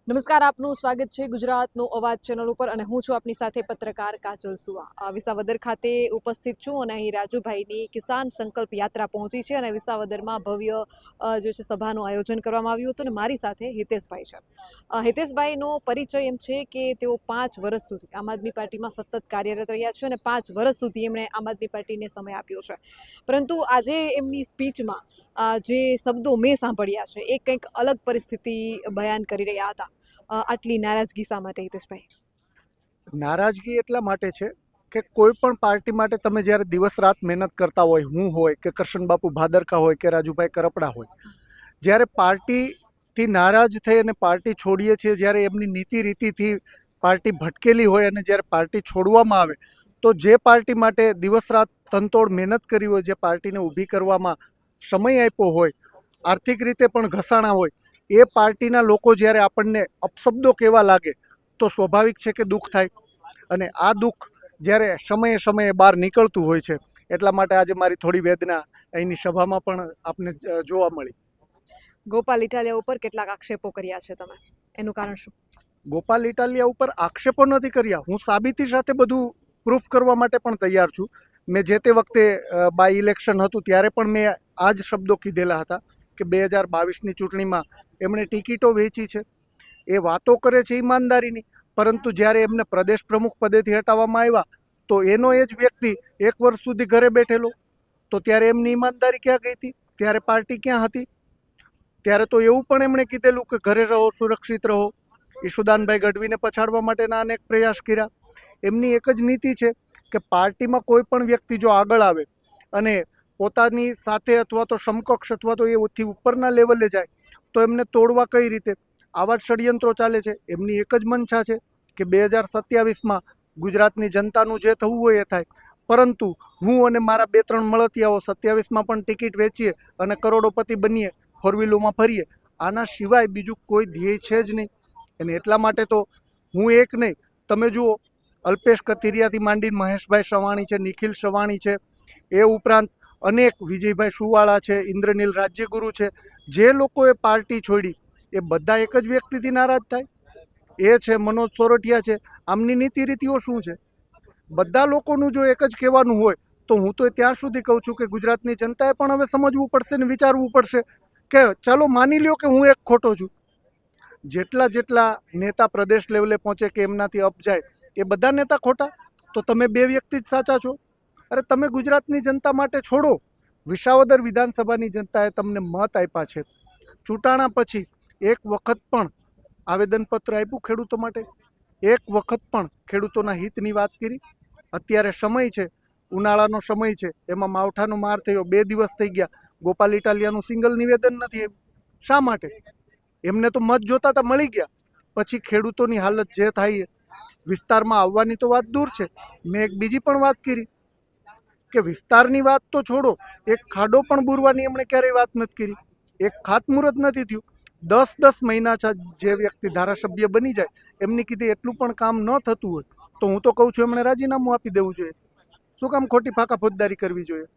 નમસ્કાર, આપનું સ્વાગત છે ગુજરાતનો અવાજ ચેનલ ઉપર અને હું છું આપની સાથે પત્રકાર કાજલ સુવા. વિસાવદર ખાતે ઉપસ્થિત છું અને અહીં રાજુભાઈની કિસાન સંકલ્પ યાત્રા પહોંચી છે અને વિસાવદરમાં ભવ્ય જે છે સભાનું આયોજન કરવામાં આવ્યું હતું અને મારી સાથે હિતેશભાઈ છે. હિતેશભાઈનો પરિચય એમ છે કે તેઓ 5 વર્ષ સુધી આમ આદમી પાર્ટીમાં સતત કાર્યરત રહ્યા છે અને 5 વર્ષ સુધી એમણે આમ આદમી પાર્ટીને સમય આપ્યો છે. પરંતુ આજે એમની સ્પીચમાં જે શબ્દો મેં સાંભળ્યા છે એ કંઈક અલગ પરિસ્થિતિ બયાન કરી રહ્યા હતા. આટલી નારાજગી શા માટે, હિતેશભાઈ? નારાજગી એટલા માટે છે કે કોઈ પણ પાર્ટી માટે તમે જ્યારે દિવસ રાત મહેનત કરતા હોય, હું હોય કે કરશનબાપુ ભાદરકા હોય કે રાજુભાઈ કરપડા હોય, જ્યારે પાર્ટીથી નારાજ થઈ અને પાર્ટી છોડીએ છીએ, જ્યારે એમની નીતિ રીતિથી પાર્ટી ભટકેલી હોય અને જ્યારે પાર્ટી છોડવામાં આવે તો જે પાર્ટી માટે દિવસ રાત તનતોડ મહેનત કરી હોય, જે પાર્ટીને ઊભી કરવામાં સમય આપ્યો હોય, આર્થિક રીતે પણ ઘસાણા હોય, એ પાર્ટીના લોકો જ્યારે આપણને અપશબ્દો કહેવા લાગે તો સ્વાભાવિક છે કે દુઃખ થાય. અને આ દુઃખ જ્યારે સમયે સમયે બહાર નીકળતું હોય છે, એટલા માટે આજે મારી થોડી વેદના અહીંની સભામાં પણ આપને જોવા મળી. ગોપાલ ઇટાલિયા ઉપર કેટલાક આક્ષેપો કર્યા છે તમે, એનું કારણ શું? ગોપાલ ઇટાલિયા ઉપર આક્ષેપો નથી કર્યા, હું સાબિતી સાથે બધું પ્રૂફ કરવા માટે પણ તૈયાર છું. મેં જે તે વખતે બાય ઇલેક્શન હતું ત્યારે પણ મેં આ જ શબ્દો કીધેલા હતા કે 2022ની ચૂંટણીમાં એમણે ટિકિટો વેચી છે. એ વાતો કરે છે ઈમાનદારીની, પરંતુ જ્યારે એમને પ્રદેશ પ્રમુખ પદેથી હટાવવામાં આવ્યા તો એનો એ જ વ્યક્તિ 1 વર્ષ સુધી ઘરે બેઠેલો, તો ત્યારે એમની ઈમાનદારી ક્યાં ગઈ હતી? ત્યારે પાર્ટી ક્યાં હતી? ત્યારે તો એવું પણ એમણે કીધેલું કે ઘરે રહો, સુરક્ષિત રહો. ઈશુદાનભાઈ ગઢવીને પછાડવા માટેના અનેક પ્રયાસ કર્યા. એમની એક જ નીતિ છે કે પાર્ટીમાં કોઈ પણ વ્યક્તિ જો આગળ આવે અને પોતાની સાથે અથવા તો સમકક્ષ અથવા તો એથી ઉપરના લેવલે જાય તો એમને તોડવા કઈ રીતે, આવા જ ષડયંત્રો ચાલે છે. એમની એક જ મનછા છે કે 2027માં ગુજરાતની જનતાનું જે થવું હોય એ થાય, પરંતુ હું અને મારા 2-3 મળતિયાઓ 27માં પણ ટિકિટ વેચીએ અને કરોડોપતિ બનીએ, ફોર વ્હીલોમાં ફરીએ. આના સિવાય બીજું કોઈ ધ્યેય છે જ નહીં. અને એટલા માટે તો હું એક નહીં, તમે જુઓ, અલ્પેશ કથિરિયાથી માંડીને મહેશભાઈ સવાણી છે, નિખિલ સવાણી છે, એ ઉપરાંત અનેક વિજયભાઈ સુવાળા છે, ઇન્દ્રનીલ રાજ્યગુરુ છે, જે લોકોએ પાર્ટી છોડી એ બધા એક જ વ્યક્તિથી નારાજ થાય. એ છે મનોજ સોરઠિયા છે. આમની નીતિ રીતિઓ શું છે? બધા લોકોનું જો એક જ કહેવાનું હોય તો હું તો ત્યાં સુધી કહું છું કે ગુજરાતની જનતાએ પણ હવે સમજવું પડશે ને વિચારવું પડશે કે ચાલો માની લ્યો કે હું એક ખોટો છું. જેટલા નેતા પ્રદેશ લેવલે પહોંચે કે એમનાથી અપ જાય એ બધા નેતા ખોટા, તો તમે 2 વ્યક્તિ જ સાચા છો. અરે તમે ગુજરાતની જનતા માટે છોડો, વિસાવદર વિધાનસભાની જનતાએ તમને મત આપ્યા છે. ચૂંટાણા પછી એક વખત પણ આવેદનપત્ર આપ્યું ખેડૂતો માટે? એક વખત પણ ખેડૂતોના હિતની વાત કરી? અત્યારે સમય છે, ઉનાળાનો સમય છે, એમાં માવઠાનો માર થયો, 2 દિવસ થઈ ગયા, ગોપાલ ઇટાલિયાનું સિંગલ નિવેદન નથી આવ્યું. શા માટે? એમને તો મત જોતા હતા, મળી ગયા. પછી ખેડૂતોની હાલત જે થાય, વિસ્તારમાં આવવાની તો વાત દૂર છે. મેં એક બીજી પણ વાત કરી કે વિસ્તારની વાત તો છોડો, એક ખાડો પણ બુરવાની એમણે ક્યારેય વાત નથી કરી. એક ખાતમુહૂર્ત નથી થયું. 10 મહિના છે જે વ્યક્તિ ધારાસભ્ય બની જાય, એમની કીધી એટલું પણ કામ ન થતું હોય તો હું તો કહું છું એમણે રાજીનામું આપી દેવું જોઈએ. શું કામ ખોટી ફાંકા ફોજદારી કરવી જોઈએ?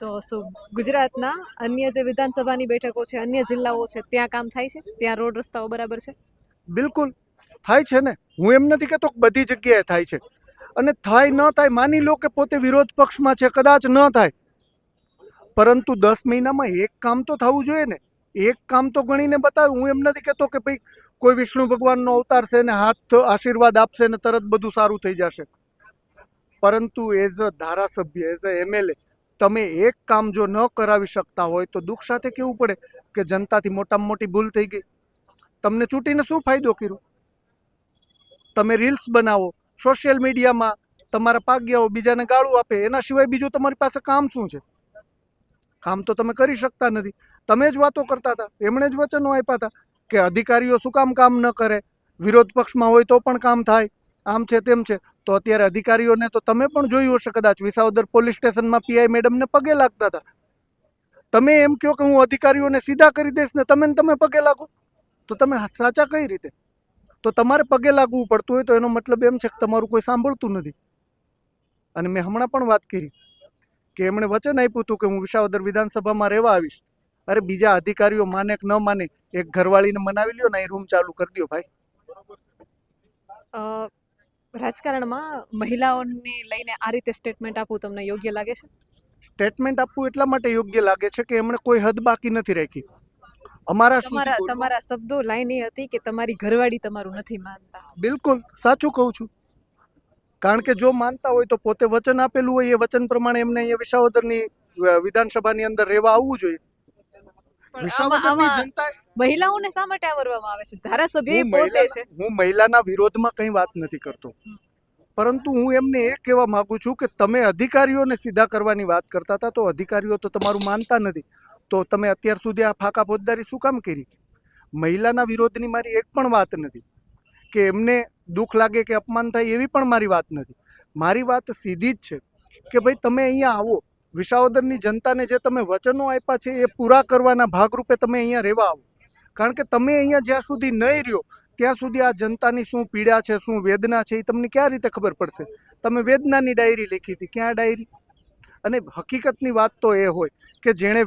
તો શું ગુજરાતના અન્ય જે વિધાનસભાની બેઠકો છે, અન્ય જિલ્લાઓ છે, ત્યાં કામ થાય છે? ત્યાં રોડ રસ્તાઓ બરાબર છે? બિલકુલ થાય છે ને. હું એમ નથી કહેતો કે બધી જગ્યાએ થાય છે. અને થાય ન થાય, માની લો કે પોતે વિરોધ પક્ષમાં છે, કદાચ ન થાય, પરંતુ 10 મહિનામાં એક કામ તો થવું જોઈએ ને. એક કામ તો ગણીને બતાવે. હું એમ નથી કહેતો કે ભાઈ કોઈ વિષ્ણુ ભગવાનનો અવતાર છે ને હાથ આશીર્વાદ આપશે ને તરત બધું સારું થઈ જશે, પરંતુ એઝ અ ધારાસભ્ય, એઝ અ એમએલએ તમે એક કામ જો ન કરાવી શકતા હોય તો દુઃખ સાથે કહેવું પડે કે જનતાથી મોટામાં મોટી ભૂલ થઈ ગઈ. તમને ચૂંટીને શું ફાયદો કર્યો? તમે રીલ્સ બનાવો, સોશિયલ મીડિયામાં તમારા પાગ્યાઓ બીજાને ગાળું આપે, એના સિવાય બીજું તમારી પાસે કામ શું છે? કામ તો તમે કરી શકતા નથી. તમે જ વાતો કરતા હતા, એમણે જ વચનો આપ્યા હતા કે અધિકારીઓ શું કામ ન કરે, વિરોધ પક્ષમાં હોય તો પણ કામ થાય, આમ છે તેમ છે. તો અત્યારે અધિકારીઓને તો તમે પણ જોયું હશે કદાચ, વિસાવદર પોલીસ સ્ટેશનમાં પીઆઈ મેડમને પગે લાગતા હતા. તમે એમ કહો કે હું અધિકારીઓને સીધા કરી દઈશ ને તમે પગે લાગો, તો તમે સાચા કઈ રીતે? તો તમારે પગે લાગવું પડતું હોય તો એનો મતલબ એમ છે કે તમારું કોઈ સાંભળતું નથી. અને મેં હમણાં પણ વાત કરી કે એમણે વચન આપ્યું હતું કે હું વિસાવદર વિધાનસભામાં રહેવા આવીશ. અરે બીજા અધિકારીઓ માને કે ન માને, એક ઘરવાળીને મનાવી લ્યો ને, એ રૂમ ચાલુ કરી દો ભાઈ. અ, રાજકારણમાં મહિલાઓને લઈને આ રીતે સ્ટેટમેન્ટ આપવું તમને યોગ્ય લાગે છે? સ્ટેટમેન્ટ આપવું એટલા માટે યોગ્ય લાગે છે કે એમણે કોઈ હદ બાકી નથી રાખી અમારા સુધી તમારા બોલવા. તમારા શબ્દો લાઈન એ હતી કે તમારી ઘરવાળી તમારું નથી માનતા. બિલકુલ સાચું કહું છું. કારણ કે જો માનતા હોય તો પોતે વચન આપેલું હોય એ વચન પ્રમાણે એમને અહીંયા વિસાવદરની વિધાનસભાની અંદર રહેવા આવવું જોઈએ. પણ વિસાવદરની આમાં જનતા મહિલાઓને શા માટે આવરવામાં આવે છે? ધારાસભ્ય હું પોતે છે. હું મહિલાના વિરોધમાં કંઈ વાત નથી કરતો, પરંતુ હું એમને એ કહેવા માંગુ છું કે તમે અધિકારીઓને સીધા કરવાની વાત કરતા હતા, તો અધિકારીઓ તો તમારું માનતા નથી, તો તમે અત્યાર સુધી આ ફાકા ફોજદારી શું કામ કરી? મહિલાના વિરોધની મારી એક પણ વાત નથી, કે એમને દુઃખ લાગે કે અપમાન થાય એવી પણ મારી વાત નથી. મારી વાત સીધી જ છે કે ભાઈ તમે અહીંયા આવો, વિસાવદરની જનતાને જે તમે વચનો આપ્યા છે એ પૂરા કરવાના ભાગરૂપે તમે અહીંયા રહેવા આવો. કારણ કે તમે અહીંયા જ્યાં સુધી નહીં રહ્યો ત્યાં સુધી આ જનતાની શું પીડા છે, શું વેદના છે, એ તમને ક્યાં રીતે ખબર પડશે? તમે વેદનાની ડાયરી લખી હતી, ક્યાં ડાયરી? અને હકીકતની વાત તો એ હોય કે જેણે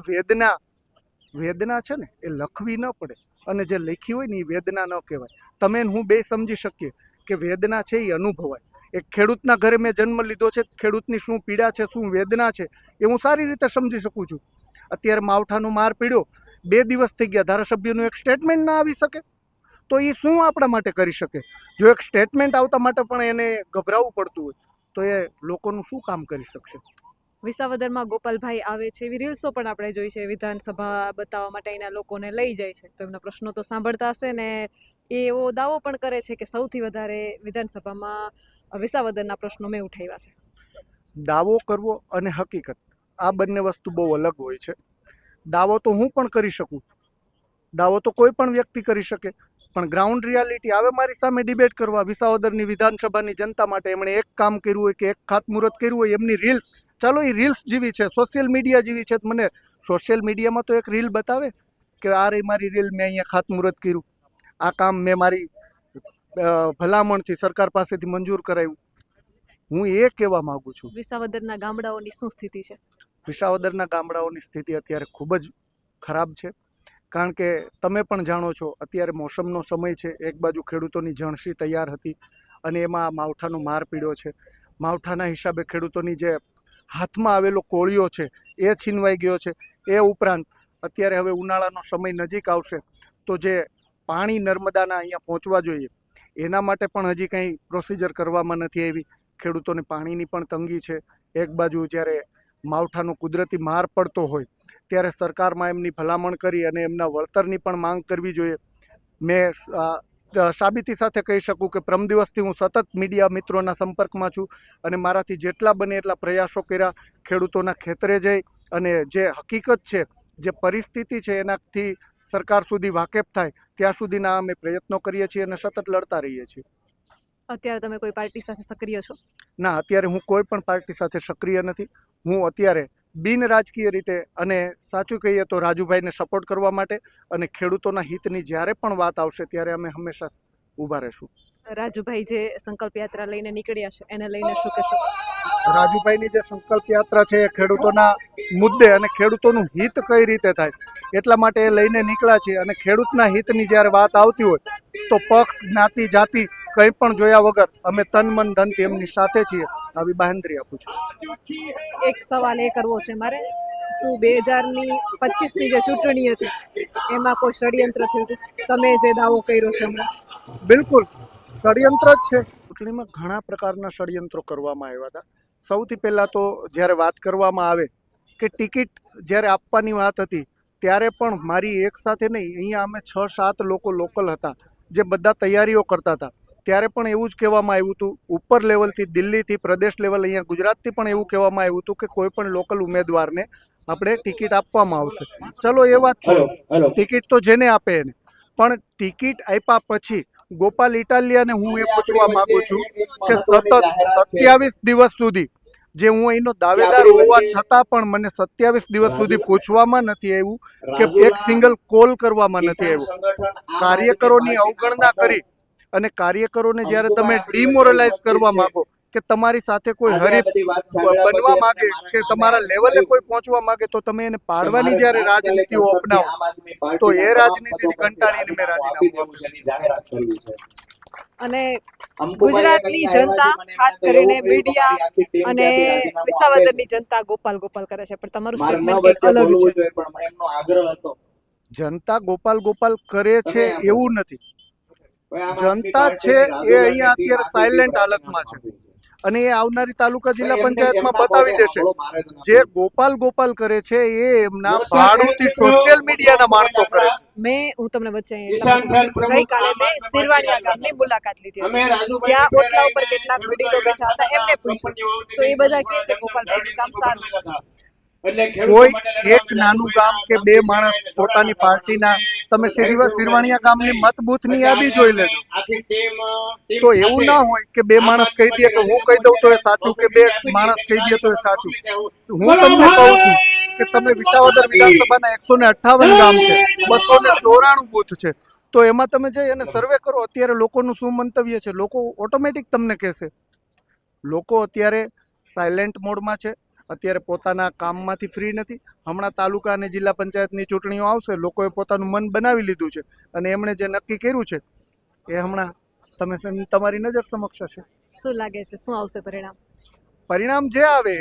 વેદના છે ને એ લખવી ન પડે, અને જે લખી હોય ને એ વેદના ન કહેવાય. તમે ને હું બે સમજી શકીએ કે વેદના છે એ અનુભવાય. એક ખેડૂતના ઘરે મેં જન્મ લીધો છે, ખેડૂતની શું પીડા છે, શું વેદના છે એ હું સારી રીતે સમજી શકું છું. અત્યારે માવઠાનો માર પીડ્યો, 2 દિવસ થઈ ગયા, ધારાસભ્યનું એક સ્ટેટમેન્ટ ના આવી શકે તો એ શું આપણા માટે કરી શકે? જો એક સ્ટેટમેન્ટ આવતા માટે પણ એને ગભરાવવું પડતું હોય તો એ લોકોનું શું કામ કરી શકશે? વિસાવદરમાં ગોપાલભાઈ આવે છે એવી રીલ્સો પણ આપણે જોઈ છે. વિધાનસભા બતાવવા માટે એના લોકોને લઈ જાય છે, તો એમના પ્રશ્નો તો સાંભળતા હશે ને. એ એવો દાવો પણ કરે છે કે સૌથી વધારે વિધાનસભામાં વિસાવદરના પ્રશ્નો મેં ઉઠાવ્યા છે. દાવો કરવો અને હકીકત આ બંને વસ્તુ બહુ અલગ હોય છે. દાવો તો હું પણ કરી શકું, દાવો તો કોઈ પણ વ્યક્તિ કરી શકે, પણ ગ્રાઉન્ડ રિયાલિટી આવે મારી સામે ડિબેટ કરવા. વિસાવદરની વિધાનસભાની જનતા માટે એમણે એક કામ કર્યું હોય કે એક ખાતમુહૂર્ત કર્યું હોય, એમની રીલ્સ, ચાલો એ રીલ્સ જેવી છે, સોશિયલ મીડિયા જેવી છે, મને સોશિયલ મીડિયામાં તો એક રીલ બતાવે કે આ રહી મારી રીલ, મેં અહીંયા ખાતમુહૂર્ત કર્યું, આ કામ મેં મારી ભલામણથી સરકાર પાસેથી મંજૂર કરાવ્યું. હું એ કહેવા માગું છું. વિસાવદરના ગામડાઓની શું સ્થિતિ છે? વિસાવદરના ગામડાઓની સ્થિતિ અત્યારે ખૂબ જ ખરાબ છે. કારણ કે તમે પણ જાણો છો અત્યારે મોસમનો સમય છે, એક બાજુ ખેડૂતોની જણસી તૈયાર હતી અને એમાં માવઠાનો માર પીડ્યો છે. માવઠાના હિસાબે ખેડૂતોની જે હાથમાં આવેલો કોળિયો છે એ છીનવાઈ ગયો છે. એ ઉપરાંત અત્યારે હવે ઉનાળાનો સમય નજીક આવશે તો જે પાણી નર્મદાના અહીંયા પહોંચવા જોઈએ એના માટે પણ હજી કંઈ પ્રોસિજર કરવામાં નથી આવી. ખેડૂતોને પાણીની પણ તંગી છે. એક બાજુ જ્યારે માવઠાનો કુદરતી માર પડતો હોય ત્યારે સરકારમાં એમની ભલામણ કરી અને એમના વળતરની પણ માંગ કરવી જોઈએ. મેં સાબિતી સાથે કહી શકું કે પ્રમ દિવસથી હું સતત મીડિયા મિત્રોના સંપર્કમાં છું અને મારાથી જેટલા બને એટલા પ્રયાસો કર્યા ખેડૂતોના ખેતરે જઈ અને જે હકીકત છે, જે પરિસ્થિતિ છે એનાથી સરકાર સુધી વાકેફ થાય ત્યાં સુધીના અમે પ્રયત્નો કરીએ છીએ અને સતત લડતા રહીએ છીએ. અત્યારે તમે કોઈ પાર્ટી સાથે સક્રિય છો? ના, અત્યારે હું કોઈ પણ પાર્ટી સાથે સક્રિય નથી. હું અત્યારે બિન રાજકીય રીતે અને સાચું કહીએ તો રાજુભાઈને સપોર્ટ કરવા માટે અને ખેડૂતોના હિતની જ્યારે પણ વાત આવશે ત્યારે અમે હંમેશા ઊભા રહીશું. રાજુભાઈ જે સંકલ્પ યાત્રા લઈને નીકળ્યા છે એને લઈને શું કહેશો? રાજુભાઈની જે સંકલ્પ યાત્રા છે એ ખેડૂતોના મુદ્દે અને ખેડૂતોનું હિત કઈ રીતે થાય એટલા માટે એ લઈને નીકળ્યા છે. અને ખેડૂતના હિતની જ્યારે વાત આવતી હોય તો પક્ષ, જ્ઞાતિ, જાતિ કંઈ પણ જોયા વગર અમે તન મન ધનથી એમની સાથે છીએ, આવી બાંહેધરી આપું છું. એક સવાલ એ કરવો છે મારે, શું 2025ની જે ચૂંટણી હતી એમાં કોઈ ષડયંત્ર થયું હતું? તમે જે દાવો કર્યો છે હમણાં? બિલકુલ ષડયંત્ર જ છે. ચૂંટણીમાં ઘણા પ્રકારના ષડયંત્રો કરવામાં આવ્યા હતા. સૌથી પહેલાં તો જ્યારે વાત કરવામાં આવે કે ટિકિટ જ્યારે આપવાની વાત હતી ત્યારે પણ મારી એક સાથે નહીં, અહીંયા અમે 6-7 લોકો લોકલ હતા જે બધા તૈયારીઓ કરતા હતા. ત્યારે પણ એવું જ કહેવામાં આવ્યું હતું, ઉપર લેવલથી, દિલ્હીથી, પ્રદેશ લેવલ, અહીંયા ગુજરાતથી પણ એવું કહેવામાં આવ્યું હતું કે કોઈ પણ લોકલ ઉમેદવારને આપણે ટિકિટ આપવામાં આવશે. ચલો એ વાત છોડો, ટિકિટ તો જેને આપે એને, પણ ટિકિટ આપ્યા પછી ગોપાલ ઇટાલિયાને હું એ પૂછવા માંગુ છું કે સતત 27 દિવસ સુધી, જે હું અહીંનો દાવેદાર હોવા છતાં પણ મને 27 દિવસ સુધી પૂછવામાં નથી આવ્યું કે એક સિંગલ કોલ કરવામાં નથી આવ્યો. કાર્યકરોની અવગણના કરી અને કાર્યકરોને જ્યારે તમે ડિમોરલાઇઝ કરવા માંગો કે તમારી સાથે કોઈ હરીફ બનવા માંગે કે તમારા લેવલે કોઈ પહોંચવા માંગે તો તમે એને પાડવાની જ્યારે રાજનીતિઓ અપનાવો તો એ રાજનીતિથી કંટાળીને મેં રાજીનામું આપ્યું. અને ગુજરાતની જનતા ખાસ કરીને મીડિયા અને વિસાવદરની જનતા ગોપાલ ગોપાલ કરે છે, પણ તમારું સ્ટેટમેન્ટ કંઈક અલગ છે. જનતા ગોપાલ ગોપાલ કરે છે એવું નથી. જનતા છે એ અહીંયા અત્યારે સાયલેન્ટ હાલતમાં છે અને એ આવનારી તાલુકા જિલ્લા પંચાયતમાં બતાવી દેશે. જે ગોપાલ ગોપાલ કરે છે એ એમના ભાડુથી સોશિયલ મીડિયાના માણસો કરે છે. હું તમને વચ્ચે ગઈકાલે મેં સિરવાડિયા ગામની મુલાકાત લીધી હતી. ત્યાં ઓટલા ઉપર કેટલાક વડીલો બેઠા હતા, એમને પૂછ્યું તો એ બધા કહે છે ગોપાલભાઈનું કામ સારું છે. કોઈ એક નાનું ગામ કે બે માણસ પોતાની પાર્ટીના, તમે સિરવાણિયા ગામની મત બૂથની યાદી જોઈ લેજો, તો એવું ના હોય કે બે માણસ કહી દે કે હું કહી દઉં તો એ સાચું, કે બે માણસ કહી દે તો એ સાચું. હું તમને કહું છું કે તમે વિસાવદર વિધાનસભાના 158 ગામ છે, 294 બૂથ છે, તો એમાં તમે જઈ અને સર્વે કરો અત્યારે લોકોનું શું મંતવ્ય છે. લોકો ઓટોમેટિક તમને કહેશે. લોકો અત્યારે સાયલેન્ટ મોડમાં છે, અત્યારે પોતાના કામમાંથી ફ્રી નથી. હમણાં તાલુકા અને જિલ્લા પંચાયતની ચૂંટણીઓ આવશે, લોકોએ પોતાનું મન બનાવી લીધું છે અને એમણે જે નક્કી કર્યું છે એ હમણાં તમારી નજર સમક્ષ હશે. શું લાગે છે, શું આવશે પરિણામ? પરિણામ જે આવે,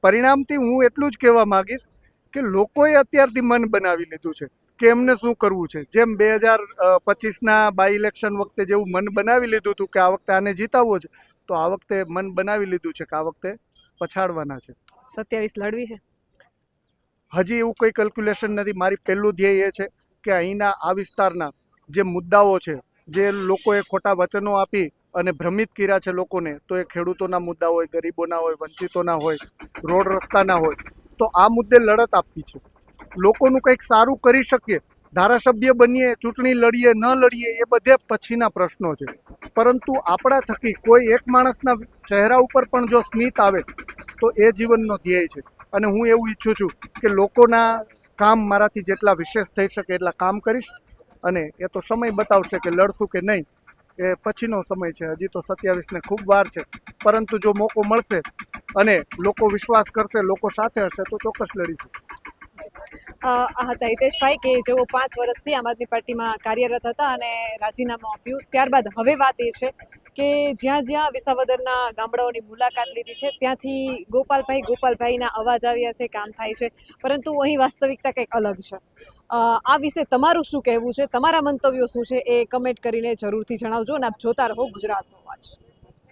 પરિણામથી હું એટલું જ કહેવા માંગીશ કે લોકોએ અત્યારથી મન બનાવી લીધું છે કે એમને શું કરવું છે. જેમ 2025ના બાય ઇલેક્શન વખતે જેવું મન બનાવી લીધું હતું કે આ વખતે આને જીતાવવો છે, તો આ વખતે મન બનાવી લીધું છે કે આ વખતે પછાડવાના છે. 27 લડવી છે? હજી એવું કોઈ કેલ્ક્યુલેશન નથી. મારી પહેલું ધ્યેય એ છે કે અહીંના આ વિસ્તારના જે મુદ્દાઓ છે, જે લોકોએ ખોટા વચનો આપી અને ભ્રમિત કર્યા છે લોકોને, તો એ ખેડૂતોના મુદ્દા હોય, ગરીબોના હોય, વંચિતોના હોય, રોડ રસ્તાના હોય, તો આ મુદ્દે લડત આપવી છે. લોકોનું કંઈક સારું કરી શકીએ, ધારાસભ્ય બનીએ, ચૂંટણી લડીએ ન લડીએ એ બધે પછીના પ્રશ્નો છે, પરંતુ આપણા થકી કોઈ એક માણસના ચહેરા ઉપર પણ જો સ્મિત આવે તો એ જીવનનો ધ્યેય છે. અને હું એવું ઈચ્છું છું કે લોકોના કામ મારાથી જેટલા વિશેષ થઈ શકે એટલા કામ કરીશ, અને એ તો સમય બતાવશે કે લડશું કે નહીં, એ પછીનો સમય છે. હજી તો 27ને ખૂબ વાર છે, પરંતુ જો મોકો મળશે અને લોકો વિશ્વાસ કરશે, લોકો સાથે હશે, તો ચોક્કસ લડીશું. આ હતા હિતેશભાઈ કે જેઓ 5 વર્ષથી આમ આદમી પાર્ટીમાં કાર્યરત હતા અને રાજીનામું આપ્યું. ત્યારબાદ હવે વાત એ છે કે જ્યાં જ્યાં વિસાવદરના ગામડાઓની મુલાકાત લીધી છે ત્યાંથી ગોપાલભાઈના અવાજ આવ્યા છે, કામ થાય છે, પરંતુ અહીં વાસ્તવિકતા કંઈક અલગ છે. આ વિશે તમારું શું કહેવું છે, તમારા મંતવ્યો શું છે, એ કમેન્ટ કરીને જરૂરથી જણાવજો અને આપ જોતા રહો ગુજરાતનો અવાજ.